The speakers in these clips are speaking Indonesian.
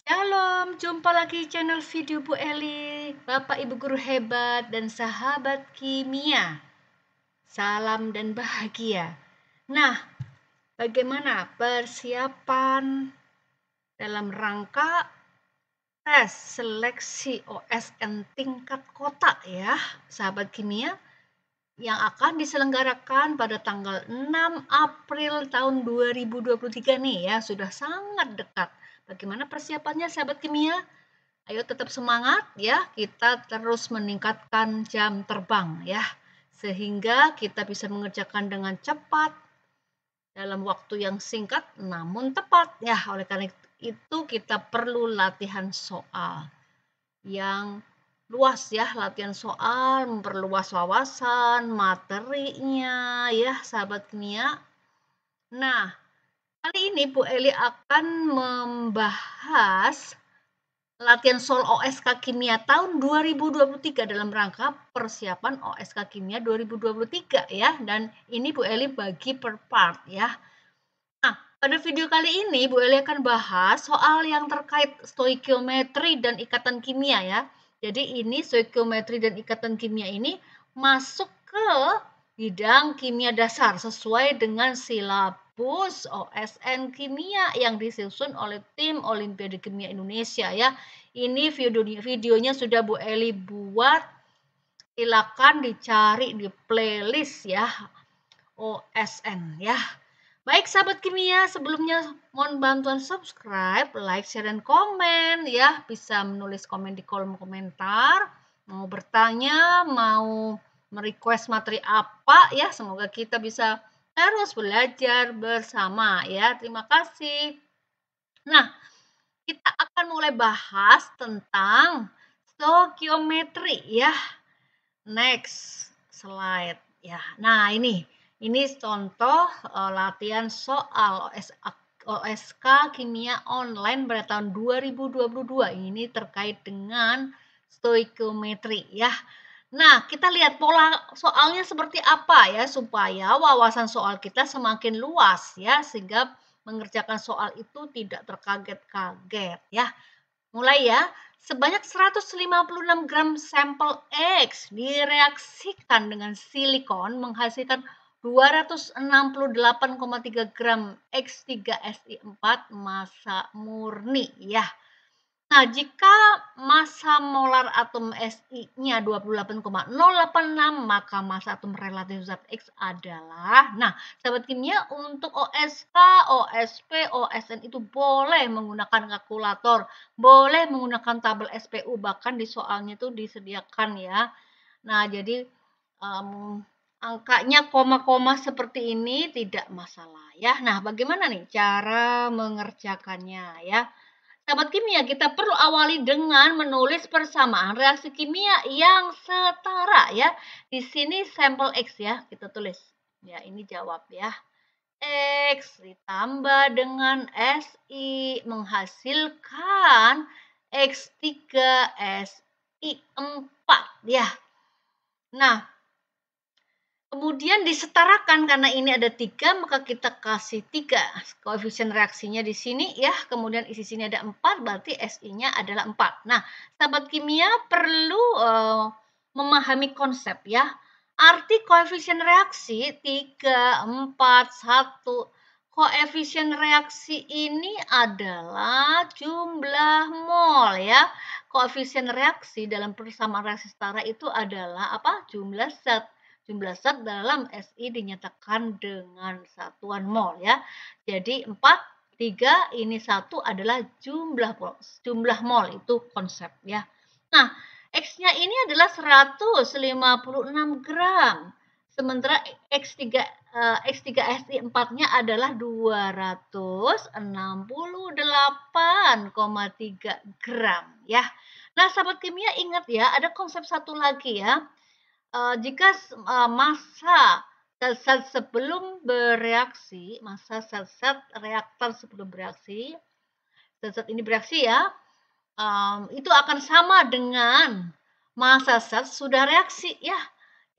Shalom, jumpa lagi channel video Bu Eli, Bapak Ibu guru hebat dan sahabat kimia. Salam dan bahagia. Nah, bagaimana persiapan dalam rangka tes seleksi OSN tingkat kota ya, sahabat kimia, yang akan diselenggarakan pada tanggal 6 April tahun 2023 nih ya, sudah sangat dekat. Bagaimana persiapannya sahabat kimia? Ayo tetap semangat ya, kita terus meningkatkan jam terbang ya, sehingga kita bisa mengerjakan dengan cepat dalam waktu yang singkat namun tepat ya. Oleh karena itu kita perlu latihan soal yang luas ya, latihan soal memperluas wawasan materinya ya sahabat kimia. Nah, kali ini Bu Eli akan membahas latihan soal OSK Kimia tahun 2023 dalam rangka persiapan OSK Kimia 2023 ya. Dan ini Bu Eli bagi per part ya. Nah, pada video kali ini Bu Eli akan bahas soal yang terkait stoikiometri dan ikatan kimia ya. Jadi ini stoikiometri dan ikatan kimia ini masuk ke bidang kimia dasar sesuai dengan silabus OSN kimia yang disusun oleh tim Olimpiade Kimia Indonesia ya. Ini videonya sudah Bu Eli buat, silakan dicari di playlist ya OSN ya. Baik sahabat kimia, sebelumnya mohon bantuan subscribe, like, share, dan komen ya. Bisa menulis komen di kolom komentar, mau bertanya, mau merequest materi apa ya. Semoga kita bisa terus belajar bersama ya. Terima kasih. Nah, kita akan mulai bahas tentang stoikiometri ya. Next slide ya. Nah, ini contoh latihan soal OSK Kimia Online pada tahun 2022. Ini terkait dengan stoikiometri ya. Nah, kita lihat pola soalnya seperti apa ya, supaya wawasan soal kita semakin luas ya, sehingga mengerjakan soal itu tidak terkaget-kaget ya. Mulai ya, sebanyak 156 gram sampel X direaksikan dengan silikon menghasilkan 268,3 gram X3Si4 massa murni ya. Nah, jika massa molar atom Si-nya 28,086, maka massa atom relatif zat X adalah, nah, sahabat kimia, untuk OSK, OSP, OSN itu boleh menggunakan kalkulator, boleh menggunakan tabel SPU, bahkan di soalnya itu disediakan ya. Nah, jadi angkanya koma-koma seperti ini tidak masalah ya. Nah, bagaimana nih cara mengerjakannya ya? Sahabat kimia, kita perlu awali dengan menulis persamaan reaksi kimia yang setara ya. Di sini sampel X ya, kita tulis. Ya, ini jawab ya. X ditambah dengan Si menghasilkan X3Si4 ya. Nah, kemudian disetarakan karena ini ada 3, maka kita kasih 3 koefisien reaksinya di sini ya. Kemudian isi sini ada 4, berarti Si-nya adalah 4. Nah, sahabat kimia perlu memahami konsep ya. Arti koefisien reaksi 3, 4, 1. Koefisien reaksi ini adalah jumlah mol ya. Koefisien reaksi dalam persamaan reaksi setara itu adalah apa? Jumlah zat. Jumlah zat dalam Si dinyatakan dengan satuan mol ya. Jadi 4, 3, ini 1 adalah jumlah mol, itu konsep ya. Nah, X-nya ini adalah 156 gram. Sementara X3Si4-nya adalah 268,3 gram ya. Nah, sahabat kimia ingat ya, ada konsep satu lagi ya. Jika massa sel-sel sebelum bereaksi, massa sel-sel reaktan sebelum bereaksi, sel-sel ini bereaksi ya, itu akan sama dengan massa sel sudah reaksi ya.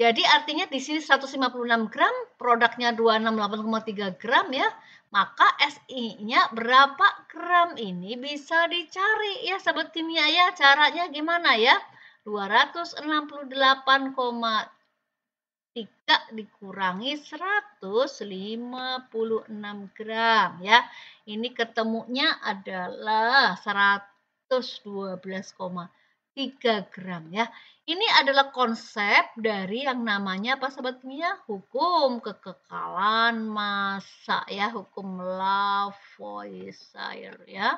Jadi artinya di sini 156 gram, produknya 268,3 gram ya. Maka SI-nya berapa gram ini bisa dicari ya sahabat kimia ya. Caranya gimana ya? 268,3 dikurangi 156 gram ya. Ini ketemunya adalah 112,3 gram ya. Ini adalah konsep dari yang namanya apa sahabat kimia? Hukum kekekalan massa ya, hukum Lavoisier ya.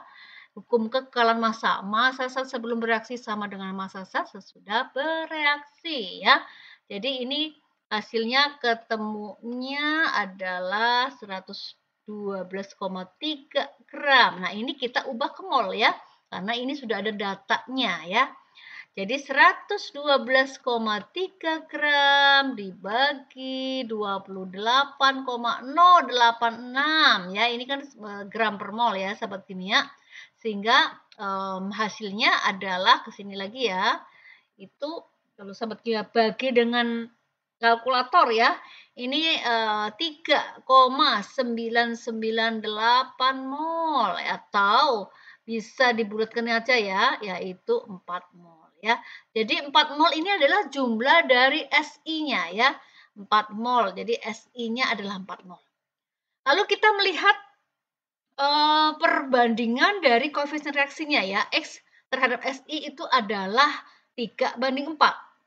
Hukum kekekalan massa. Massa zat sebelum bereaksi sama dengan massa zat sesudah bereaksi ya. Jadi ini hasilnya ketemunya adalah 112,3 gram. Nah, ini kita ubah ke mol ya. Karena ini sudah ada datanya ya. Jadi 112,3 gram dibagi 28,086 ya. Ini kan gram per mol ya sahabat kimia. Sehingga hasilnya adalah ke sini lagi ya. Itu kalau sahabat kimia bagi dengan kalkulator ya. Ini 3,998 mol atau bisa dibulatkan aja ya, yaitu 4 mol ya. Jadi 4 mol ini adalah jumlah dari SI-nya ya. 4 mol. Jadi SI-nya adalah 4 mol. Lalu kita melihat perbandingan dari koefisien reaksinya ya. X terhadap SI itu adalah 3:4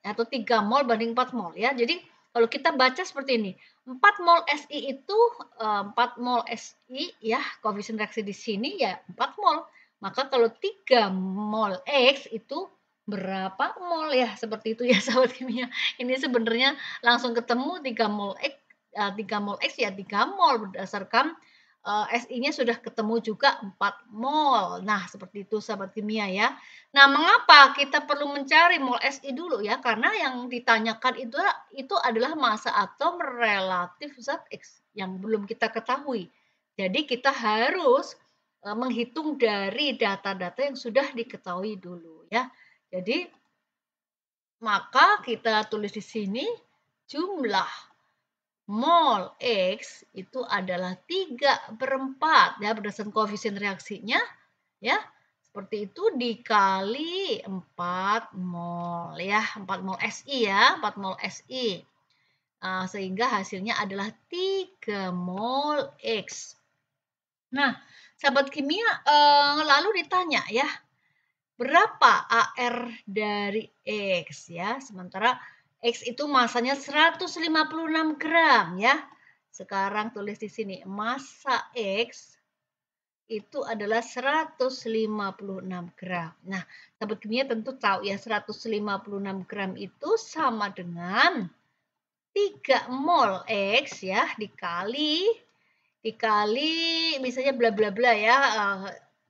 atau 3 mol banding 4 mol ya. Jadi kalau kita baca seperti ini, 4 mol SI itu 4 mol SI ya, koefisien reaksi di sini ya 4 mol. Maka kalau 3 mol X itu berapa mol ya? Seperti itu ya sahabat kimia. Ini sebenarnya langsung ketemu 3 mol X 3 mol X ya 3 mol berdasarkan SI-nya sudah ketemu juga 4 mol. Nah, seperti itu sahabat kimia ya. Nah, mengapa kita perlu mencari mol SI dulu ya? Karena yang ditanyakan itu adalah massa atom relatif zat X yang belum kita ketahui. Jadi kita harus menghitung dari data-data yang sudah diketahui dulu ya. Jadi maka kita tulis di sini jumlah mol X itu adalah 3/4 ya berdasarkan koefisien reaksinya ya. Seperti itu dikali 4 mol ya, 4 mol SI ya, 4 mol SI. Sehingga hasilnya adalah 3 mol X. Nah, sahabat kimia lalu ditanya ya, berapa AR dari X ya? Sementara X itu masanya 156 gram ya. Sekarang tulis di sini massa X itu adalah 156 gram. Nah, sahabat kimia tentu tahu ya 156 gram itu sama dengan 3 mol X ya dikali misalnya bla bla bla ya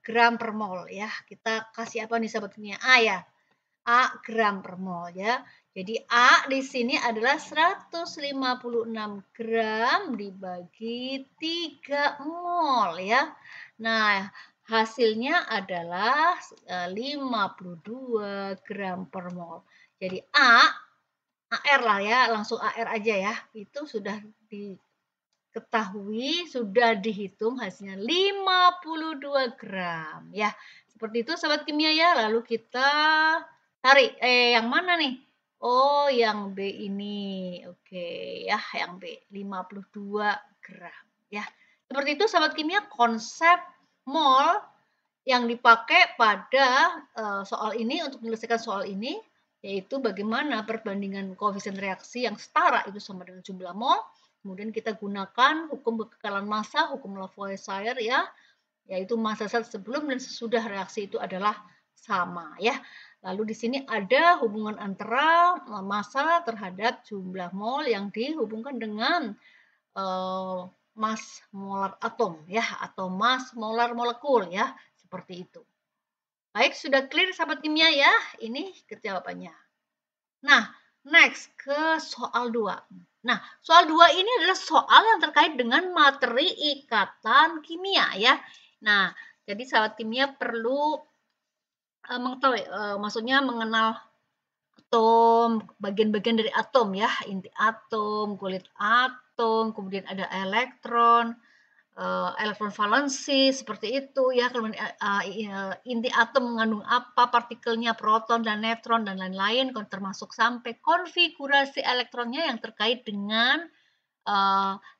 gram per mol ya. Kita kasih apa nih sahabat kimia? A ya. A gram per mol ya. Jadi A di sini adalah 156 gram dibagi 3 mol ya. Nah, hasilnya adalah 52 gram per mol. Jadi AR lah ya, langsung AR aja ya. Itu sudah diketahui, sudah dihitung hasilnya 52 gram ya. Seperti itu sahabat kimia ya. Lalu kita cari yang mana nih? Oh, yang B ini. Oke, ya, yang B 52 gram ya. Seperti itu sahabat kimia konsep mol yang dipakai pada soal ini untuk menyelesaikan soal ini yaitu bagaimana perbandingan koefisien reaksi yang setara itu sama dengan jumlah mol. Kemudian kita gunakan hukum kekekalan massa, hukum Lavoisier ya, yaitu massa zat sebelum dan sesudah reaksi itu adalah sama ya. Lalu di sini ada hubungan antara massa terhadap jumlah mol yang dihubungkan dengan mass molar atom ya atau mass molar molekul ya, seperti itu. Baik, sudah clear sahabat kimia ya? Ini jawabannya. Nah, next ke soal 2. Nah, soal 2 ini adalah soal yang terkait dengan materi ikatan kimia ya. Nah, jadi sahabat kimia perlu mengetahui, maksudnya mengenal atom, bagian-bagian dari atom ya, inti atom, kulit atom, kemudian ada elektron, elektron valensi seperti itu ya, kemudian inti atom mengandung apa, partikelnya, proton dan neutron dan lain-lain, termasuk sampai konfigurasi elektronnya yang terkait dengan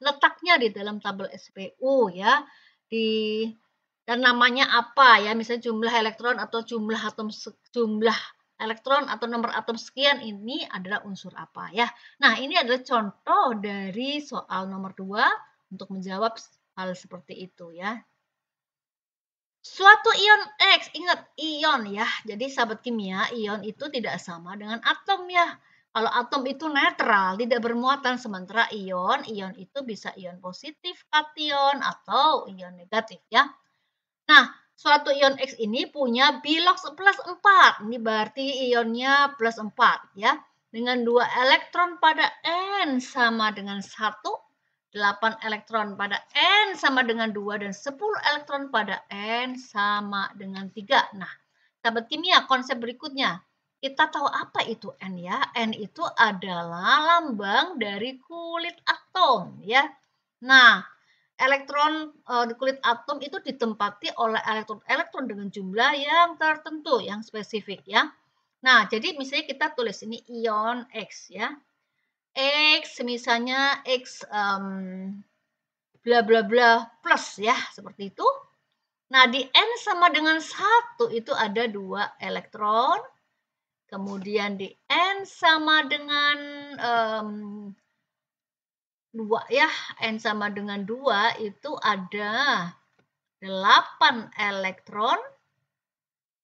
letaknya di dalam tabel SPU ya, dan namanya apa ya, misalnya jumlah elektron atau jumlah elektron atau nomor atom sekian, ini adalah unsur apa ya. Nah, ini adalah contoh dari soal nomor 2 untuk menjawab hal seperti itu ya. Suatu ion X, ingat ion ya. Jadi sahabat kimia, ion itu tidak sama dengan atom ya. Kalau atom itu netral, tidak bermuatan, sementara ion itu bisa ion positif, kation, atau ion negatif ya. Nah, suatu ion X ini punya bilox plus 4. Ini berarti ionnya plus 4 ya. Dengan 2 elektron pada N sama dengan 1, 8 elektron pada N sama dengan 2, dan 10 elektron pada N sama dengan 3. Nah, sahabat kimia, konsep berikutnya. Kita tahu apa itu N ya. N itu adalah lambang dari kulit atom ya. Nah, elektron di kulit atom itu ditempati oleh elektron dengan jumlah yang tertentu, yang spesifik ya. Nah, jadi misalnya kita tulis ini ion X ya. X misalnya X bla bla bla plus ya, seperti itu. Nah, di N sama dengan 1 itu ada 2 elektron. Kemudian di N sama dengan 2 ya, N sama dengan 2 itu ada 8 elektron.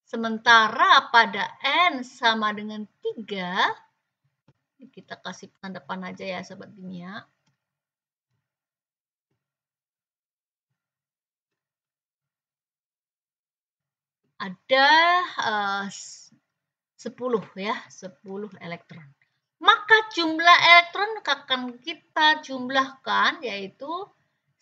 Sementara pada N sama dengan 3, kita kasih tanda panah aja ya sahabat kimia. Ada 10 ya, 10 elektron. Maka jumlah elektron akan kita jumlahkan yaitu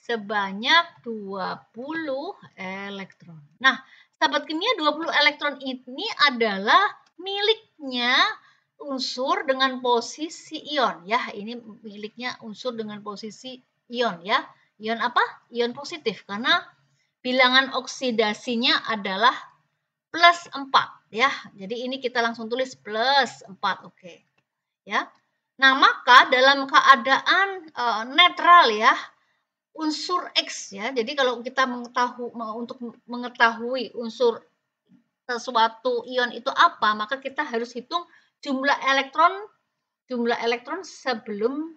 sebanyak 20 elektron. Nah, sahabat kimia, 20 elektron ini adalah miliknya unsur dengan posisi ion ya. Ini miliknya unsur dengan posisi ion ya. Ion apa? Ion positif, karena bilangan oksidasinya adalah plus 4 ya. Jadi ini kita langsung tulis plus 4, oke. Ya. Nah, maka dalam keadaan netral ya, unsur X ya. Jadi kalau kita untuk mengetahui unsur sesuatu ion itu apa, maka kita harus hitung jumlah elektron sebelum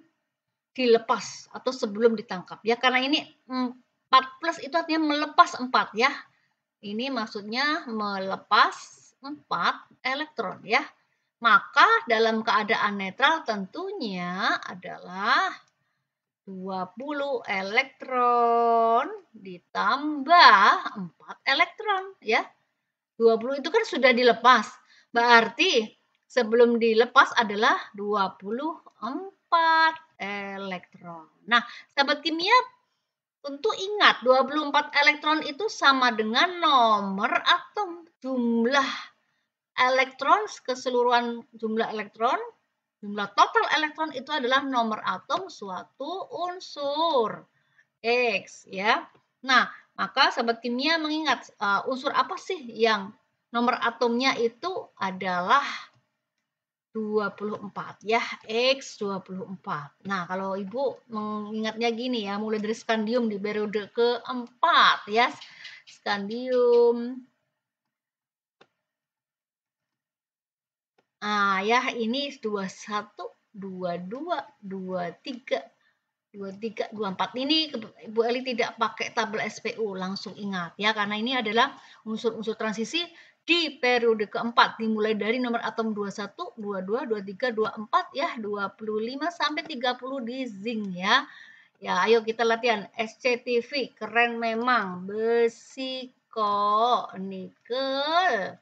dilepas atau sebelum ditangkap ya, karena ini 4 plus itu artinya melepas 4 ya. Ini maksudnya melepas 4 elektron ya. Maka dalam keadaan netral tentunya adalah 20 elektron ditambah 4 elektron ya. 20 itu kan sudah dilepas. Berarti sebelum dilepas adalah 24 elektron. Nah, sahabat kimia, tentu ingat 24 elektron itu sama dengan nomor atom. Jumlah elektron, keseluruhan jumlah elektron, jumlah total elektron itu adalah nomor atom suatu unsur X ya. Nah, maka sahabat kimia mengingat unsur apa sih yang nomor atomnya itu adalah 24 ya, X 24. Nah, kalau Ibu mengingatnya gini ya, mulai dari skandium di periode keempat ya. Skandium. Ah ya, ini 21, 22, 23, 23, 24. Ini Bu Eli tidak pakai tabel SPU, langsung ingat ya, karena ini adalah unsur-unsur transisi di periode keempat, dimulai dari nomor atom 21, 22, 23, 24 ya, 25 sampai 30 di zinc ya. Ya, ayo kita latihan. SCTV, keren memang. Besi, nikel,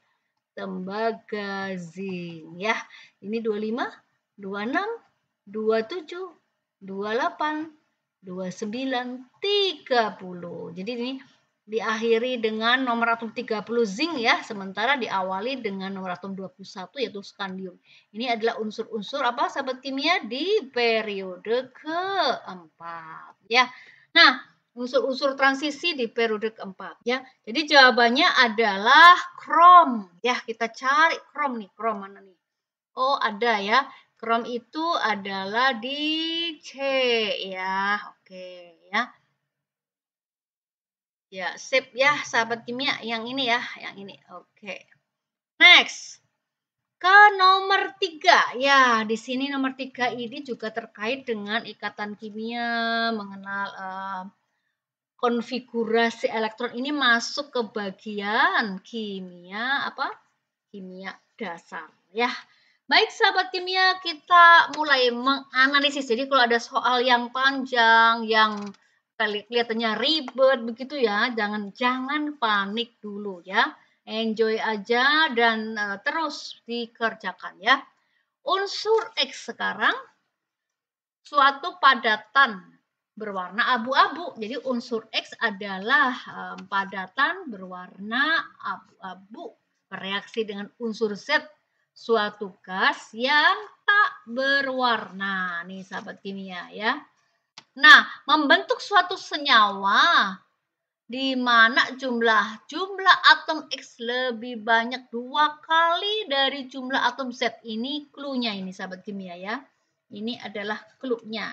tembaga, zinc ya. Ini 25, 26, 27, 28, 29, 30. Jadi ini diakhiri dengan nomor atom 30 zinc ya, sementara diawali dengan nomor atom 21 yaitu skandium. Ini adalah unsur-unsur apa sahabat kimia di periode keempat ya. Nah, unsur-unsur transisi di periode keempat ya. Jadi jawabannya adalah krom ya. Kita cari krom nih, krom mana nih? Oh, ada ya. Krom itu adalah di C ya. Oke ya. Ya, sip ya sahabat kimia yang ini ya, yang ini. Oke. Next. Ke nomor 3. Ya, di sini nomor 3 ini juga terkait dengan ikatan kimia, mengenal konfigurasi elektron. Ini masuk ke bagian kimia apa? Kimia dasar ya. Baik sahabat kimia, kita mulai menganalisis. Jadi kalau ada soal yang panjang, yang kelihatannya ribet begitu ya, jangan panik dulu ya. Enjoy aja dan terus dikerjakan ya. Unsur X sekarang suatu padatan berwarna abu-abu. Jadi unsur X adalah padatan berwarna abu-abu bereaksi dengan unsur Z suatu gas yang tak berwarna. Nih sahabat kimia ya. Nah, membentuk suatu senyawa di mana jumlah atom X lebih banyak 2 kali dari jumlah atom Z. Ini clue-nya ini sahabat kimia ya. Ini adalah clue-nya.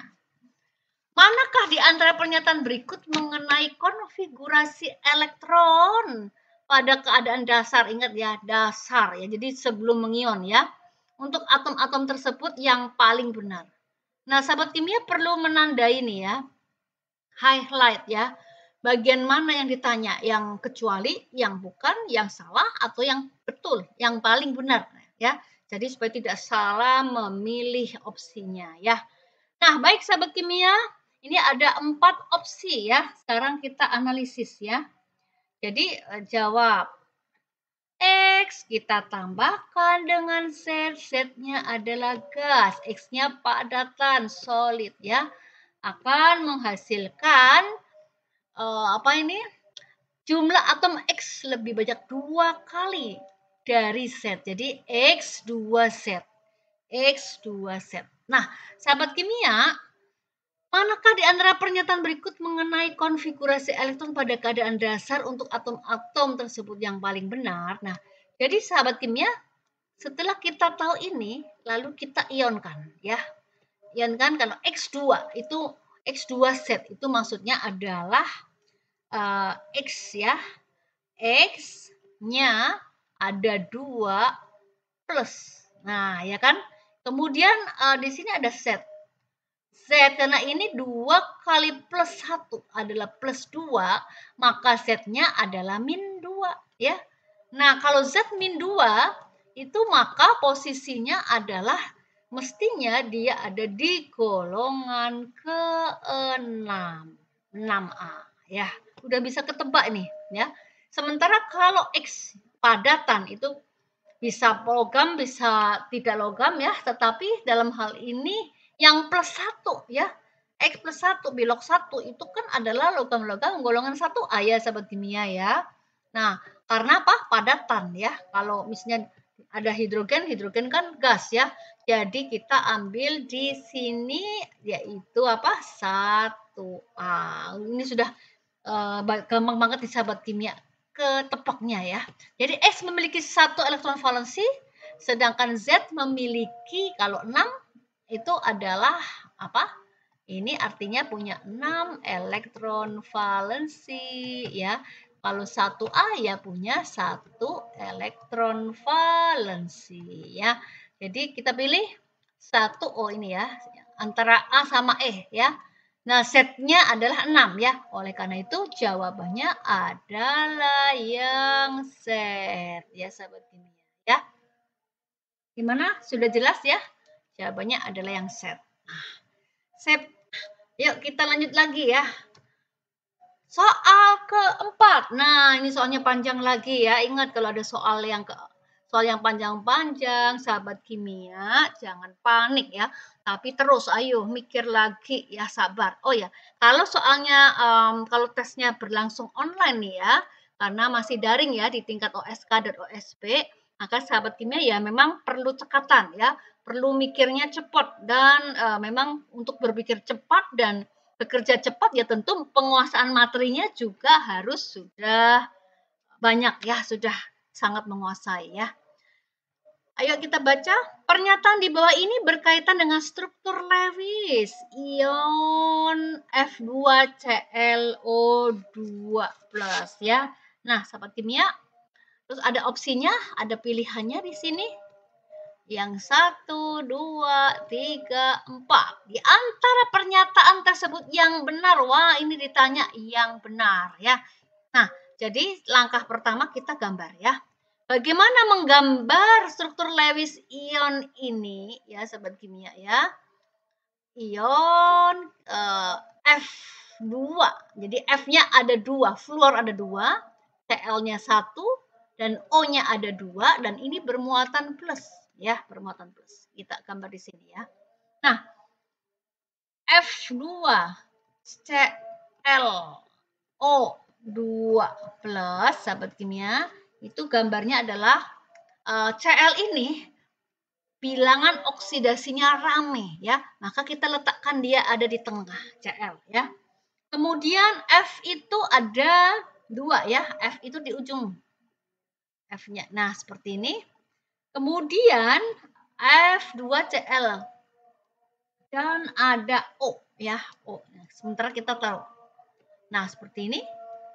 Manakah di antara pernyataan berikut mengenai konfigurasi elektron pada keadaan dasar? Ingat ya, dasar ya. Jadi sebelum mengion ya. Untuk atom-atom tersebut yang paling benar. Nah, sahabat kimia perlu menandai nih ya. Highlight ya. Bagian mana yang ditanya? Yang kecuali, yang bukan, yang salah, atau yang betul, yang paling benar ya. Jadi supaya tidak salah memilih opsinya ya. Nah, baik sahabat kimia, ini ada 4 opsi ya. Sekarang kita analisis ya. Jadi jawab X kita tambahkan dengan Z. Z-nya adalah gas, X-nya padatan solid ya. Akan menghasilkan apa ini? Jumlah atom X lebih banyak 2 kali dari Z. Jadi X2Z. X2Z. Nah, sahabat kimia, manakah di antara pernyataan berikut mengenai konfigurasi elektron pada keadaan dasar untuk atom-atom tersebut yang paling benar? Nah, jadi sahabat kimia, setelah kita tahu ini, lalu kita ionkan ya. Ionkan kalau X2 itu X2Z itu maksudnya adalah X ya. X-nya ada 2 plus. Nah, ya kan? Kemudian di sini ada Z. Z karena ini 2 kali plus 1 adalah plus 2, maka Z-nya adalah min 2 ya. Nah, kalau Z min 2 itu maka posisinya adalah mestinya dia ada di golongan ke-6. 6A ya. Udah bisa ketebak nih ya. Sementara kalau X padatan itu bisa logam, bisa tidak logam ya, tetapi dalam hal ini yang plus 1 ya, X plus 1, belok 1 itu kan adalah logam-logam golongan 1A ya sahabat kimia ya. Nah, karena apa? Padatan ya. Kalau misalnya ada hidrogen, hidrogen kan gas ya. Jadi kita ambil di sini yaitu apa? 1A. Ini sudah gampang banget di sahabat kimia ketepaknya ya. Jadi X memiliki 1 elektron valensi, sedangkan Z memiliki kalau 6 itu adalah apa? Ini artinya punya 6 elektron valensi ya. Kalau 1A ya punya 1 elektron valensi ya. Jadi kita pilih 1O ini ya, antara A sama E ya. Nah, Z-nya adalah 6 ya. Oleh karena itu jawabannya adalah yang Z ya sahabat kimia ya. Gimana? Sudah jelas ya? Jawabannya adalah yang Z. Nah, sip. Yuk kita lanjut lagi ya. Soal keempat. Nah, ini soalnya panjang lagi ya. Ingat kalau ada soal yang panjang-panjang, sahabat kimia, jangan panik ya. Tapi terus ayo mikir lagi ya, sabar. Oh ya, kalau soalnya kalau tesnya berlangsung online nih ya, karena masih daring ya di tingkat OSK dan OSP, maka sahabat kimia ya memang perlu cekatan ya, perlu mikirnya cepat dan memang untuk berpikir cepat dan bekerja cepat ya tentu penguasaan materinya juga harus sudah banyak ya, sudah sangat menguasai ya. Ayo kita baca. Pernyataan di bawah ini berkaitan dengan struktur Lewis. Ion F2ClO2+ ya. Nah, sahabat kimia, terus ada opsinya, ada pilihannya di sini. Yang 1, 2, 3, 4. Di antara pernyataan tersebut yang benar. Wah, ini ditanya yang benar ya. Nah, jadi langkah pertama kita gambar ya. Bagaimana menggambar struktur Lewis ion ini ya sahabat kimia ya. Ion F2. Jadi F-nya ada 2, fluor ada 2, Cl-nya 1 dan O-nya ada 2 dan ini bermuatan plus ya, bermuatan plus. Kita gambar di sini ya. Nah, F2 ClO2+ sahabat kimia itu gambarnya adalah Cl ini bilangan oksidasinya rame ya, maka kita letakkan dia ada di tengah Cl ya. Kemudian F itu ada 2 ya, F itu di ujung F-nya. Nah, seperti ini. Kemudian F2Cl dan ada O ya, O. Sementara kita taruh. Nah, seperti ini.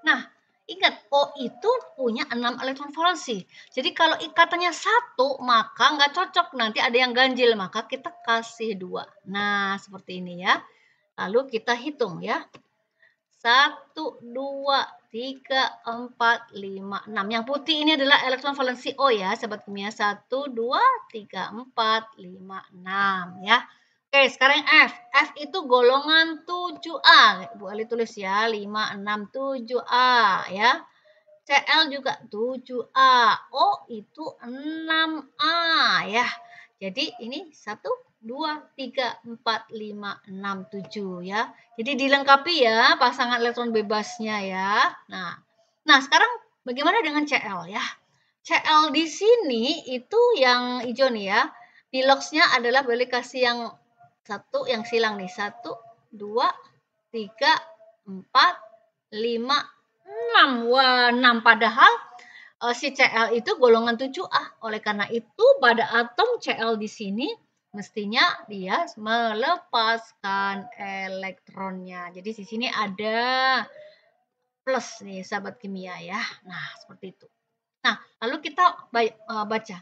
Nah, ingat O itu punya 6 elektron valensi. Jadi kalau ikatannya 1 maka nggak cocok, nanti ada yang ganjil, maka kita kasih 2. Nah, seperti ini ya. Lalu kita hitung ya. 1, 2, 3, 4, 5, 6. Yang putih ini adalah elektron valensi O ya, sahabat kimia. 1, 2, 3, 4, 5, 6 ya. Oke, sekarang F. F itu golongan 7A. Bu Ali tulis ya, 5, 6, 7A ya. Cl juga 7A. O itu 6A ya. Jadi ini 1, 2, 3, 4, 5, 6, 7 ya. Jadi dilengkapi ya pasangan elektron bebasnya ya. Nah sekarang bagaimana dengan Cl ya? Cl di sini itu yang hijau nih ya. Piloxnya adalah boleh kasih yang 1 yang silang nih. 1, 2, 3, 4, 5, 6. Wah, 6 padahal si Cl itu golongan 7A. Oleh karena itu pada atom Cl di sini mestinya dia melepaskan elektronnya. Jadi di sini ada plus nih sahabat kimia ya. Nah, seperti itu. Nah, lalu kita baca.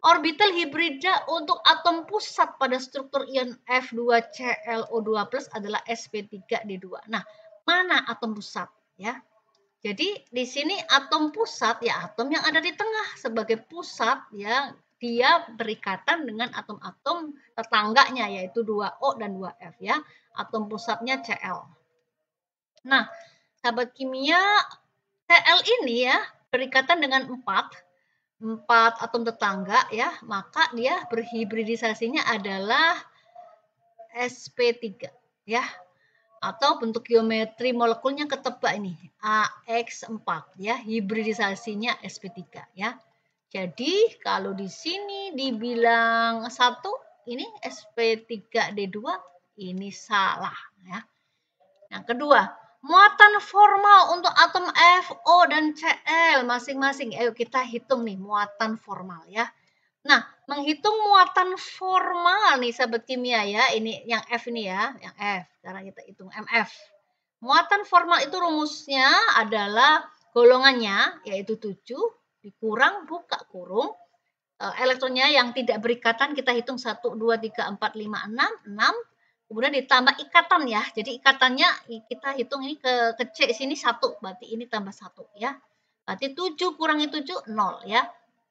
Orbital hibrida untuk atom pusat pada struktur ion F2ClO2+ adalah sp3d2. Nah, mana atom pusat ya? Jadi di sini atom pusat ya atom yang ada di tengah sebagai pusat ya, dia berikatan dengan atom-atom tetangganya yaitu 2O dan 2F ya. Atom pusatnya Cl. Nah, sahabat kimia Cl ini ya berikatan dengan 4 atom tetangga ya, maka dia berhibridisasinya adalah sp3 ya. Atau bentuk geometri molekulnya ketebak ini, AX4 ya, hibridisasinya sp3 ya. Jadi kalau di sini dibilang 1 ini sp3d2 ini salah ya. Yang kedua, muatan formal untuk atom FO dan Cl masing-masing. Ayo kita hitung nih muatan formal ya. Nah, menghitung muatan formal nih sahabat kimia ya. Ini yang F ini ya, yang F. Sekarang kita hitung MF. Muatan formal itu rumusnya adalah golongannya yaitu 7 dikurang buka kurung. Elektronnya yang tidak berikatan kita hitung 1, 2, 3, 4, 5, 6. Kemudian ditambah ikatan ya. Jadi ikatannya kita hitung ini ke C sini 1. Berarti ini tambah 1 ya. Berarti 7 kurangi 7, 0 ya.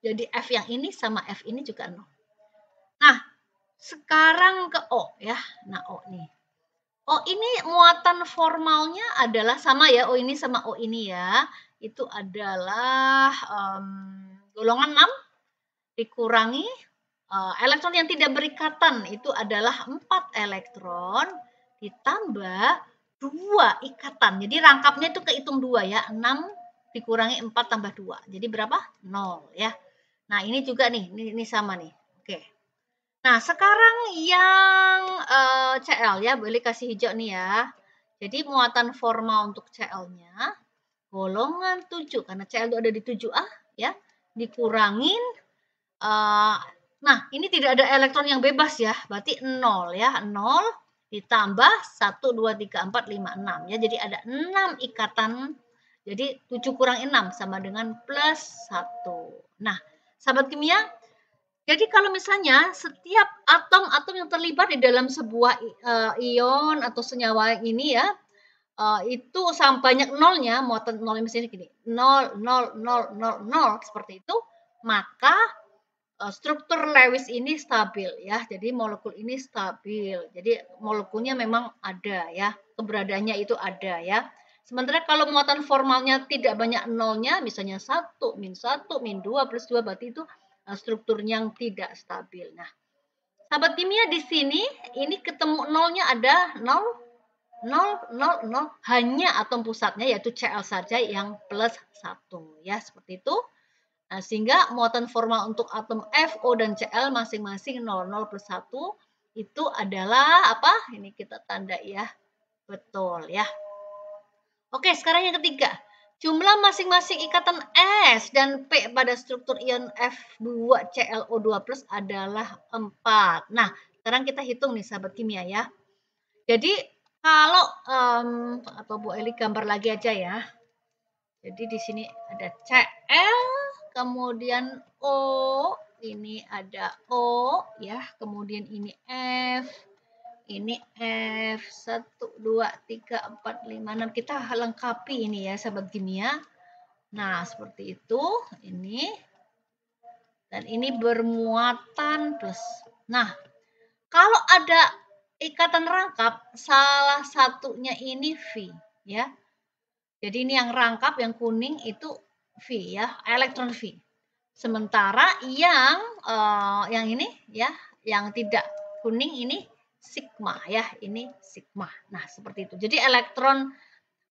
Jadi F yang ini sama F ini juga 0. Nah, sekarang ke O ya. Nah, O nih. O ini muatan formalnya adalah sama ya. O ini sama O ini ya. Itu adalah golongan 6 dikurangi elektron yang tidak berikatan. Itu adalah 4 elektron ditambah 2 ikatan. Jadi rangkapnya itu kehitung 2 ya. 6 dikurangi 4 tambah 2. Jadi berapa? 0 ya. Nah, ini juga nih, ini sama nih. Oke. Nah, sekarang yang Cl ya, boleh kasih hijau nih ya. Jadi muatan formal untuk Cl-nya golongan 7 karena Cl itu ada di 7A ya, dikurangin nah ini tidak ada elektron yang bebas ya, berarti 0 ya, 0 ditambah 1 2 3 4 5 6 ya. Jadi ada 6 ikatan. Jadi 7 kurang 6 sama dengan plus 1. Nah, sahabat kimia, jadi kalau misalnya setiap atom-atom yang terlibat di dalam sebuah ion atau senyawa ini ya, itu banyak nolnya, muatan nolnya misalnya gini, 0, 0, 0, 0, 0, seperti itu, maka struktur Lewis ini stabil ya. Jadi molekul ini stabil. Jadi molekulnya memang ada ya, keberadaannya itu ada ya. Sementara kalau muatan formalnya tidak banyak nolnya, misalnya 1, min 1, min 2, plus 2, berarti itu struktur yang tidak stabil. Nah, sahabat kimia di sini, ini ketemu nolnya ada 0, 0, 0, 0, hanya atom pusatnya yaitu Cl saja yang plus 1 ya, seperti itu. Nah, sehingga muatan formal untuk atom F, O, dan Cl masing-masing 0, 0 plus 1 itu adalah apa? Ini kita tanda ya, betul ya. Oke, sekarang yang ketiga. Jumlah masing-masing ikatan S dan P pada struktur ion F2ClO2+ adalah 4. Nah, sekarang kita hitung nih sahabat kimia ya. Jadi kalau atau Bu Eli gambar lagi aja ya. Jadi di sini ada Cl, kemudian O, ini ada O ya, kemudian ini F, ini F, 1, 2, 3, 4, 5, 6. Kita lengkapi ini ya sahabat kimia. Nah, seperti itu. Ini. Dan ini bermuatan plus. Nah, kalau ada ikatan rangkap, salah satunya ini V. Ya. Jadi ini yang rangkap, yang kuning itu V ya, elektron V. Sementara yang ini ya, yang tidak kuning ini sigma ya, ini sigma. Nah, seperti itu. Jadi elektron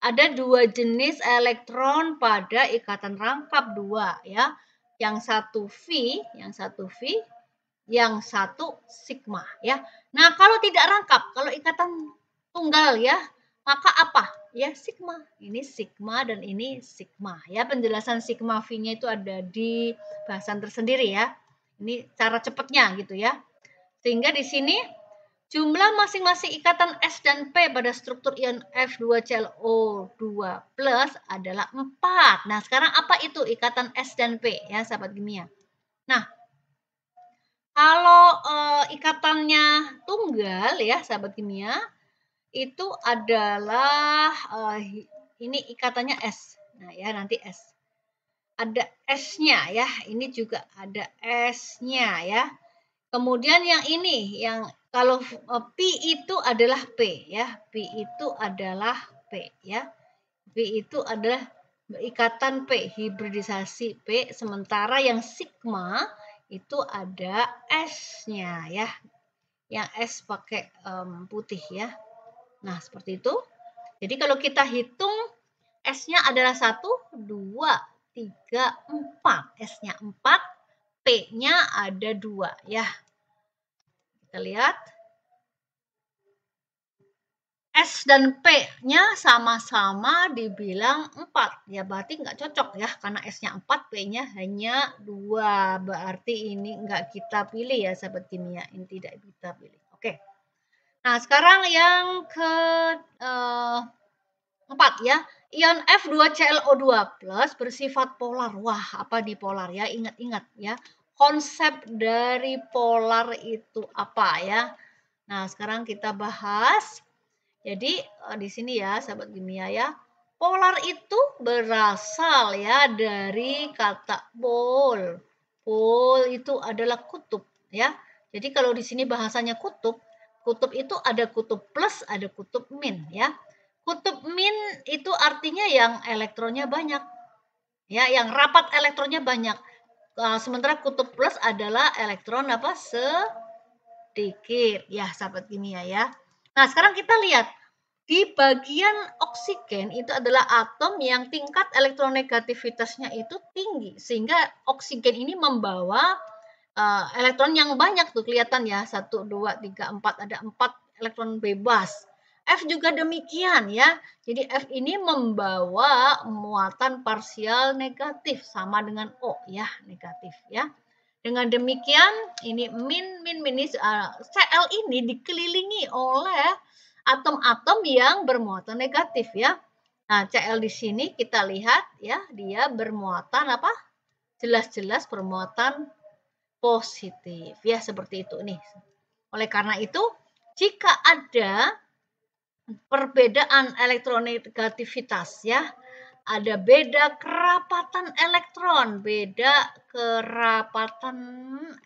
ada 2 jenis elektron pada ikatan rangkap 2 ya. Yang satu V, yang satu sigma ya. Nah, kalau tidak rangkap, kalau ikatan tunggal ya, maka apa? Ya sigma. Ini sigma dan ini sigma ya. Penjelasan sigma V-nya itu ada di bahasan tersendiri ya. Ini cara cepatnya gitu ya. Sehingga di sini jumlah masing-masing ikatan S dan P pada struktur ion F2ClO2+ adalah 4. Nah, sekarang apa itu ikatan S dan P ya, sahabat kimia? Nah, kalau ikatannya tunggal ya, sahabat kimia, itu adalah ini ikatannya S. Nah, ya nanti S. Ada S-nya ya, ini juga ada S-nya ya. Kemudian yang ini, yang kalau P itu adalah P ya, P itu adalah P ya. P itu adalah ikatan P, hibridisasi P, sementara yang sigma itu ada S-nya ya. Yang S pakai putih ya. Nah, seperti itu. Jadi kalau kita hitung S-nya adalah 1, 2, 3, 4. S-nya 4, P-nya ada 2 ya. Kita lihat. S dan P-nya sama-sama dibilang 4. Ya berarti nggak cocok ya, karena S-nya 4, P-nya hanya 2. Berarti ini nggak kita pilih ya sahabat kimia. Ini tidak kita pilih. Oke. Nah, sekarang yang ke 4 ya. Ion F2ClO2+ bersifat polar. Wah, apa di polar ya? Ingat-ingat ya. Konsep dari polar itu apa ya? Nah, sekarang kita bahas. Jadi di sini ya sahabat kimia ya, polar itu berasal ya dari kata pol. Pol itu adalah kutub ya. Jadi kalau di sini bahasanya kutub, kutub itu ada kutub plus, ada kutub min ya. Kutub min itu artinya yang elektronnya banyak. Ya, yang rapat elektronnya banyak. Sementara kutub plus adalah elektron apa? Sedikit. Ya, sahabat kimia ya. Nah, sekarang kita lihat di bagian oksigen itu adalah atom yang tingkat elektronegativitasnya itu tinggi, sehingga oksigen ini membawa elektron yang banyak tuh kelihatan ya, 1, 2, 3, 4, ada 4 elektron bebas. F juga demikian ya. Jadi F ini membawa muatan parsial negatif sama dengan O ya, negatif ya. Dengan demikian ini min ini Cl ini dikelilingi oleh atom-atom yang bermuatan negatif ya. Nah, Cl di sini kita lihat ya, dia bermuatan apa? Jelas-jelas bermuatan positif ya, seperti itu nih. Oleh karena itu, jika ada perbedaan elektronegativitas ya, ada beda kerapatan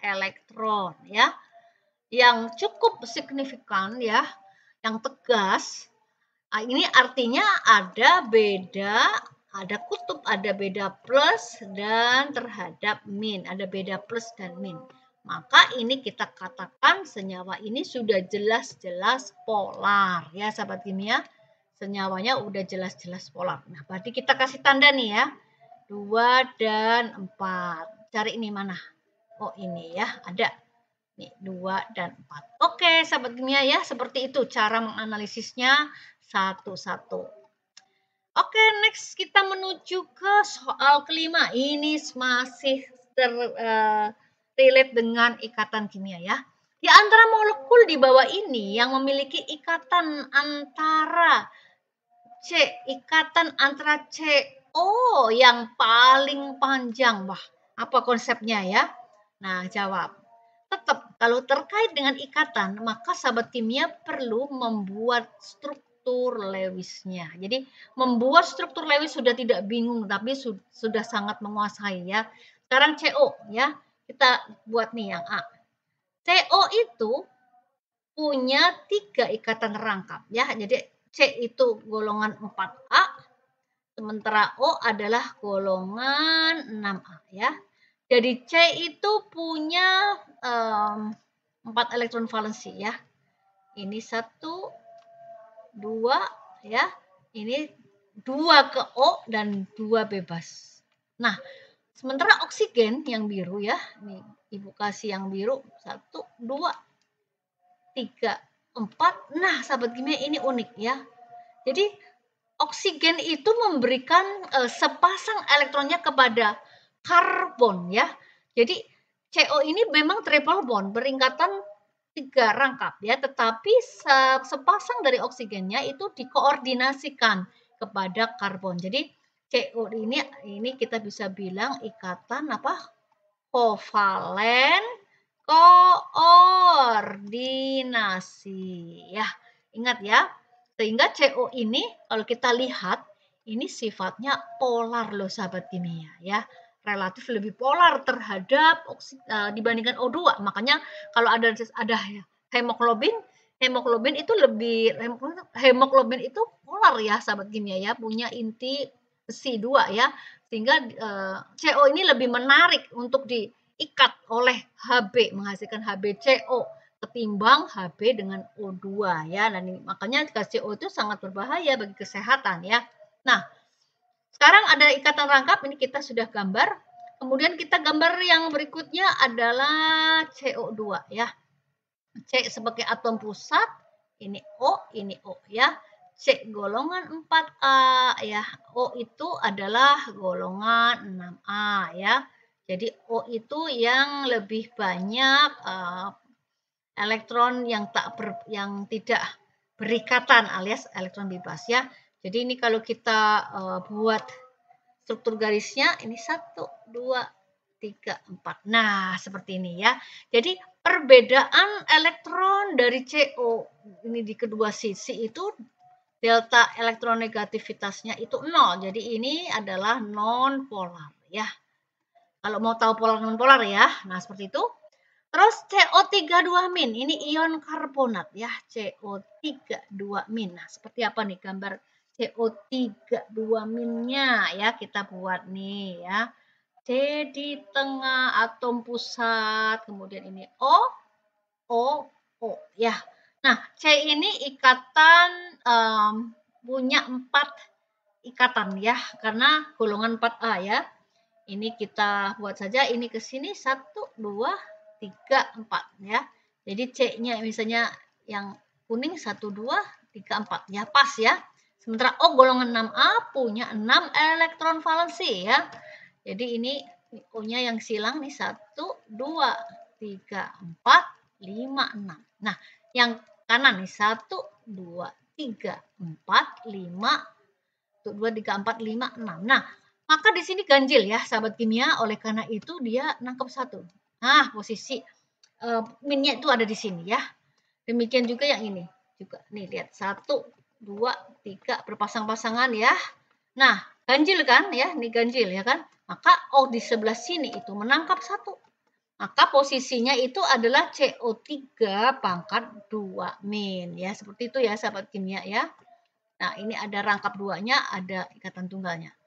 elektron ya, yang cukup signifikan ya, yang tegas. Ini artinya ada kutub, ada beda plus dan terhadap min, ada beda plus dan min. Maka ini kita katakan senyawa ini sudah jelas-jelas polar ya sahabat kimia. Senyawanya udah jelas-jelas polar. Nah, berarti kita kasih tanda nih ya. 2 dan 4. Cari ini mana? Oh, ini ya, ada. Nih, 2 dan 4. Oke, sahabat kimia ya, seperti itu cara menganalisisnya satu-satu. Oke, next kita menuju ke soal kelima. Ini masih relate dengan ikatan kimia ya. Di antara molekul di bawah ini yang memiliki ikatan antara CO yang paling panjang. Wah, apa konsepnya ya? Nah, jawab. Tetap, kalau terkait dengan ikatan, maka sahabat kimia perlu membuat struktur Lewisnya. Jadi, membuat struktur Lewis sudah tidak bingung, tapi sudah sangat menguasai ya. Sekarang CO ya, kita buat nih yang A. CO itu punya 3 ikatan rangkap ya. Jadi C itu golongan 4A, sementara O adalah golongan 6A ya. Jadi C itu punya 4 elektron valensi ya. Ini 1, 2 ya. Ini 2 ke O dan 2 bebas. Nah, sementara oksigen yang biru ya, ini Ibu kasih yang biru 1, 2, 3, 4. Nah, sahabat kimia ini unik ya. Jadi oksigen itu memberikan sepasang elektronnya kepada karbon ya. Jadi CO ini memang triple bond beringkatan 3 rangkap ya, tetapi sepasang dari oksigennya itu dikoordinasikan kepada karbon. Jadi CO ini kita bisa bilang ikatan apa? Kovalen koordinasi ya. Ingat ya. Sehingga CO ini kalau kita lihat ini sifatnya polar loh sahabat kimia ya. Relatif lebih polar terhadap dibandingkan O2. Makanya kalau ada hemoglobin itu lebih hemoglobin itu polar ya sahabat kimia ya, punya inti besi 2 ya. Sehingga CO ini lebih menarik untuk diikat oleh Hb, menghasilkan HbCO ketimbang Hb dengan O2 ya. Dan makanya gas CO itu sangat berbahaya bagi kesehatan ya. Nah, sekarang ada ikatan rangkap, ini kita sudah gambar. Kemudian kita gambar yang berikutnya adalah CO2 ya. C sebagai atom pusat, ini O ya. C golongan 4A ya. O itu adalah golongan 6A ya. Jadi O itu yang lebih banyak elektron yang tidak berikatan alias elektron bebas ya. Jadi ini kalau kita buat struktur garisnya ini 1, 2, 3, 4. Nah, seperti ini ya. Jadi perbedaan elektron dari CO ini di kedua sisi itu delta elektronegativitasnya itu 0. Jadi ini adalah non polar ya. Kalau mau tahu polar non polar ya. Nah, seperti itu. Terus CO32-, ini ion karbonat ya, CO32-. Nah, seperti apa nih gambar CO32-nya ya, kita buat nih ya. C di tengah atom pusat, kemudian ini O ya. Nah, C ini ikatan punya 4 ikatan ya, karena golongan 4A ya. Ini kita buat saja, ini ke sini 1, 2, 3, 4 ya. Jadi C-nya misalnya yang kuning 1, 2, 3, 4. Ya, pas ya. Sementara O golongan 6A punya 6 elektron valensi ya. Jadi ini O-nya yang silang nih 1, 2, 3, 4, 5, 6. Nah, yang kanan nih 1, 2, 3, 4, 5, 2, 3, 4, 5, 6. Nah, maka di sini ganjil ya sahabat kimia, oleh karena itu dia nangkep 1. Nah, posisi minnya itu ada di sini ya. Demikian juga yang ini juga. Nih lihat 1, 2, 3 berpasang-pasangan ya. Nah, ganjil kan ya, ini ganjil ya kan. Maka O di sebelah sini itu menangkap 1. Maka posisinya itu adalah CO3 pangkat 2 min ya. Seperti itu ya sahabat kimia ya. Nah, ini ada rangkap 2-nya, ada ikatan tunggalnya.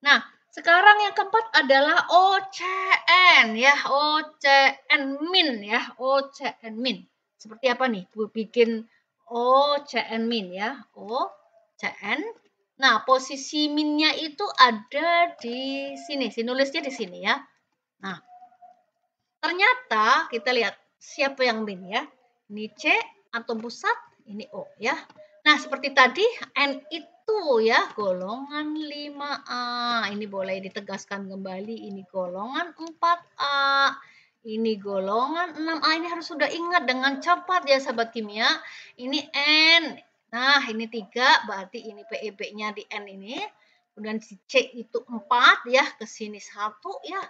Nah, sekarang yang keempat adalah OCN ya, OCN min ya, OCN min. Seperti apa nih? Bikin OCN min ya, OCN. Nah, posisi minnya itu ada di sini, nulisnya di sini ya. Nah, ternyata kita lihat siapa yang min ya. Ini C atom pusat, ini O ya. Nah, seperti tadi N itu ya golongan 5A. Ini boleh ditegaskan kembali, ini golongan 4A. Ini golongan 6A. Ini harus sudah ingat dengan cepat ya sahabat kimia. Ini N. Nah, ini 3, berarti ini PEB-nya di N ini. Kemudian si C itu 4 ya, ke sini 1 ya.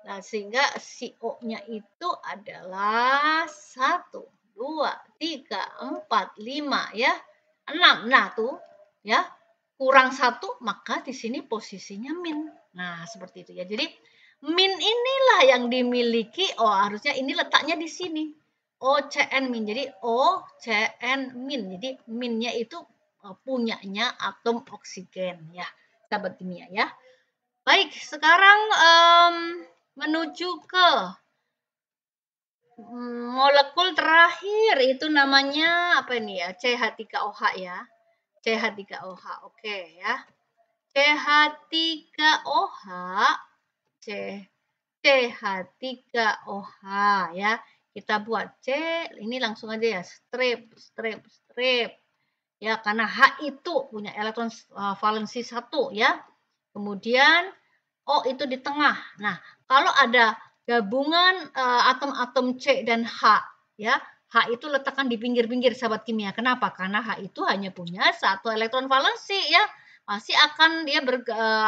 Nah, sehingga si O-nya itu adalah 1, 2, 3, 4, 5 ya. 6. Nah, tuh ya. Kurang 1, maka di sini posisinya min. Nah, seperti itu ya. Jadi min inilah yang dimiliki, harusnya ini letaknya di sini. OCN min. Jadi OCN min. Jadi minnya itu punyanya atom oksigen ya. Sahabat kimia ya. Baik, sekarang menuju ke molekul terakhir, itu namanya apa ini ya? CH3OH ya. CH3OH. Oke ya. CH3OH, CH3OH ya. Kita buat C, ini langsung aja ya, strip. Ya, karena H itu punya elektron valensi 1 ya. Kemudian O itu di tengah. Nah, kalau ada gabungan atom-atom C dan H ya, H itu letakkan di pinggir-pinggir sahabat kimia. Kenapa? Karena H itu hanya punya 1 elektron valensi ya. Pasti akan dia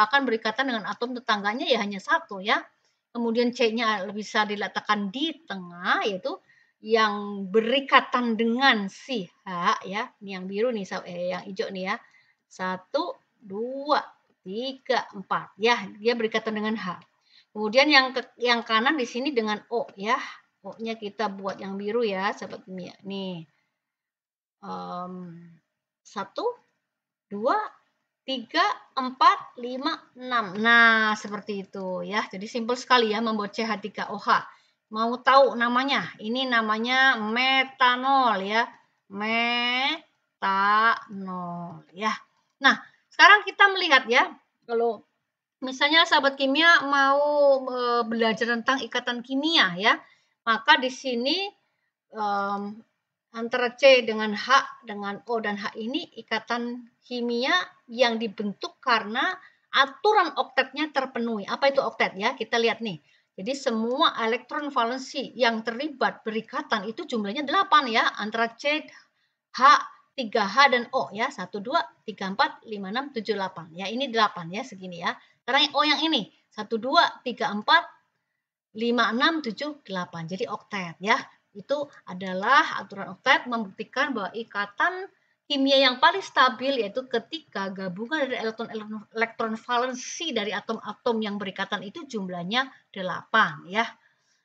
akan berikatan dengan atom tetangganya ya hanya 1 ya. Kemudian C-nya bisa diletakkan di tengah, yaitu yang berikatan dengan si H ya. Ini yang biru nih, yang hijau nih ya. 1, 2, 3, 4 ya, dia berikatan dengan H. Kemudian yang kanan di sini dengan O ya. O-nya kita buat yang biru ya, sahabat kimia. Nih. 1, 2, 3, 4, 5, 6. Nah, seperti itu ya. Jadi simpel sekali ya membuat CH3OH. Mau tahu namanya? Ini namanya metanol ya. Metanol ya. Nah, sekarang kita melihat ya, kalau misalnya sahabat kimia mau belajar tentang ikatan kimia ya, maka di sini antara C dengan H, dengan O dan H ini ikatan kimia yang dibentuk karena aturan oktetnya terpenuhi. Apa itu oktet ya? Kita lihat nih. Jadi semua elektron valensi yang terlibat berikatan itu jumlahnya 8 ya, antara C, H, 3H dan O ya. 1, 2, 3, 4, 5, 6, 7, 8. Ya, ini 8 ya, segini ya. Sekarang O yang ini. 1, 2, 3, 4, 5, 6, 7, 8. Jadi oktet ya. Itu adalah aturan oktet membuktikan bahwa ikatan kimia yang paling stabil yaitu ketika gabungan dari elektron valensi dari atom-atom yang berikatan itu jumlahnya 8 ya.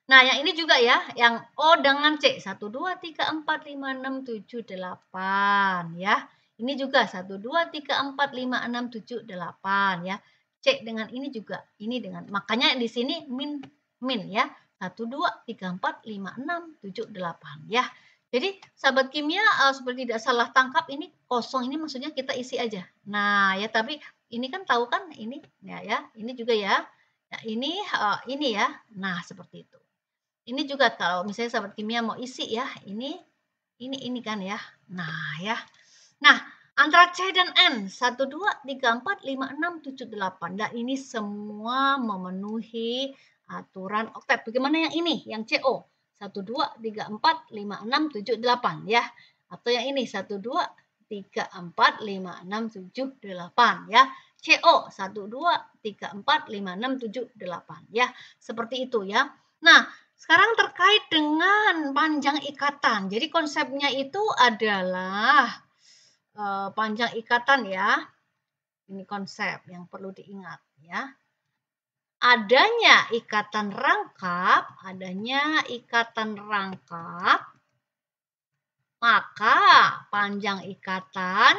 Nah, yang ini juga ya, yang O dengan C. 1, 2, 3, 4, 5, 6, 7, 8 ya. Ini juga 1, 2, 3, 4, 5, 6, 7, 8 ya. C dengan ini juga, ini dengan, makanya di sini min ya. 1, 2, 3, 4, 5, 6, 7, 8 ya. Jadi sahabat kimia seperti tidak salah tangkap, ini kosong ini maksudnya kita isi aja. Nah ya, tapi ini kan tahu kan ini ya, ini juga ya. Nah, ini ya. Nah seperti itu. Ini juga kalau misalnya sahabat kimia mau isi ya, ini kan ya. Nah ya. Nah, antara C dan N, 1, 2, 3, 4, 5, 6, 7, 8. Nah, ini semua memenuhi aturan oktet. Bagaimana yang ini, yang CO? 1, 2, 3, 4, 5, 6, 7, 8 ya. Atau yang ini, 1, 2, 3, 4, 5, 6, 7, 8 ya. CO 1, 2, 3, 4, 5, 6, 7, 8 ya. Seperti itu ya. Nah, sekarang terkait dengan panjang ikatan. Jadi konsepnya itu adalah panjang ikatan ya. Ini konsep yang perlu diingat ya. Adanya ikatan rangkap, maka panjang ikatan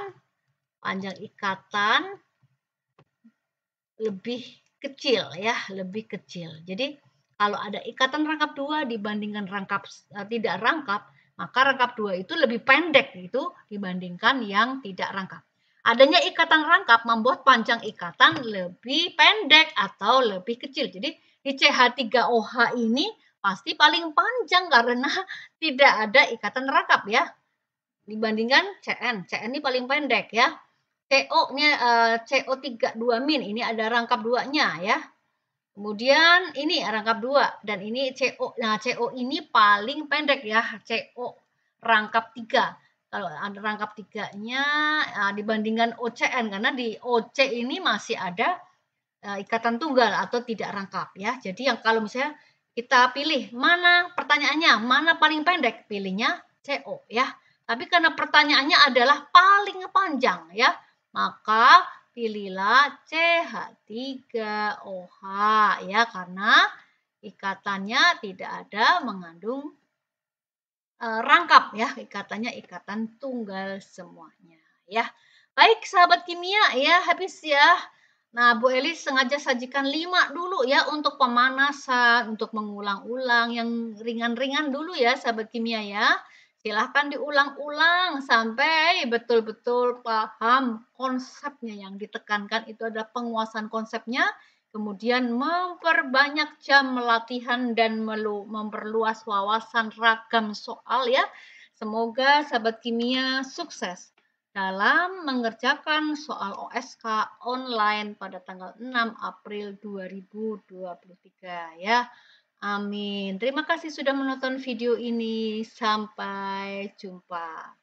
lebih kecil ya, lebih kecil. Jadi kalau ada ikatan rangkap 2 dibandingkan tidak rangkap, maka rangkap 2 itu lebih pendek itu dibandingkan yang tidak rangkap. Adanya ikatan rangkap membuat panjang ikatan lebih pendek atau lebih kecil. Jadi di CH3OH ini pasti paling panjang karena tidak ada ikatan rangkap ya. Dibandingkan CN. CN ini paling pendek ya. CO-nya CO3 2- ini ada rangkap 2-nya ya. Kemudian ini rangkap 2 dan ini CO. Nah, CO ini paling pendek ya, CO rangkap 3. Kalau ada rangkap 3-nya dibandingkan OCN karena di OC ini masih ada ikatan tunggal atau tidak rangkap ya. Jadi yang kalau misalnya kita pilih mana pertanyaannya, mana paling pendek, pilihnya CO ya. Tapi karena pertanyaannya adalah paling panjang ya, maka pilihlah CH3OH ya karena ikatannya tidak ada mengandung rangkap ya, ikatannya ikatan tunggal semuanya ya. Baik sahabat kimia ya, habis ya. Nah, Bu Eli sengaja sajikan 5 dulu ya untuk pemanasan, untuk mengulang-ulang yang ringan-ringan dulu ya sahabat kimia ya. Silahkan diulang-ulang sampai betul-betul paham konsepnya. Yang ditekankan itu adalah penguasaan konsepnya, kemudian memperbanyak jam latihan dan memperluas wawasan ragam soal ya. Semoga sahabat kimia sukses dalam mengerjakan soal OSK online pada tanggal 6 April 2023 ya. Amin. Terima kasih sudah menonton video ini. Sampai jumpa.